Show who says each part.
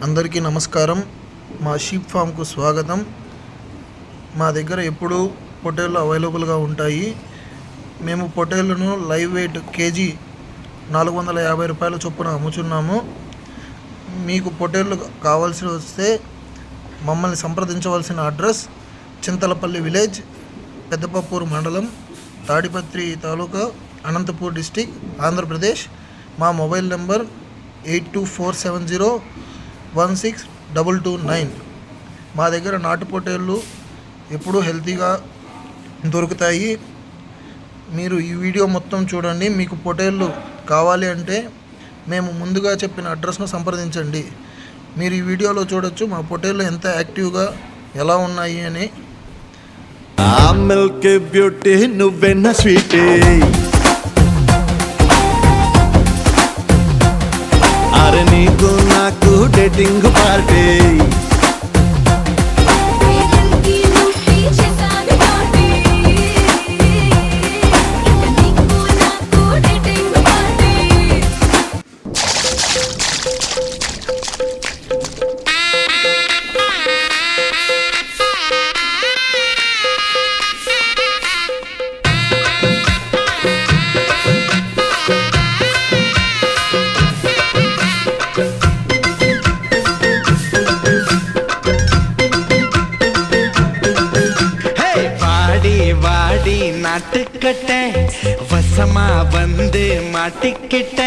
Speaker 1: అందరికీ నమస్కారం. మా షీప్ ఫామ్కు స్వాగతం. మా దగ్గర ఎప్పుడూ పొట్టేళ్ళు అవైలబుల్గా ఉంటాయి. మేము పొట్టేళ్ళను లైవ్ వెయిట్ కేజీ 450 రూపాయల చొప్పున అమ్ముచున్నాము. మీకు పొట్టేళ్ళు కావాల్సి వస్తే మమ్మల్ని సంప్రదించవలసిన అడ్రస్ చింతలపల్లి విలేజ్, పెద్దపప్పూరు మండలం, తాడిపత్రి తాలూకా, అనంతపూర్ డిస్టిక్, ఆంధ్రప్రదేశ్. మా మొబైల్ నెంబర్ 8247016229. మా దగ్గర నాటు పొట్టేళ్ళు ఎప్పుడూ హెల్తీగా దొరుకుతాయి. మీరు ఈ వీడియో మొత్తం చూడండి. మీకు పొట్టేళ్ళు కావాలి అంటే మేము ముందుగా చెప్పిన అడ్రస్ను సంప్రదించండి. మీరు ఈ వీడియోలో చూడొచ్చు మా పొట్టేళ్ళు ఎంత యాక్టివ్గా ఎలా ఉన్నాయి అని.
Speaker 2: మిల్క్ బ్యూటీ నువ్వెన్న స్వీటే, అరే నీకు నాకు డేటింగ్ పార్టీ.
Speaker 3: நாட்டுக்கட்ட வசமா வந்து மாட்டிக்கிட்ட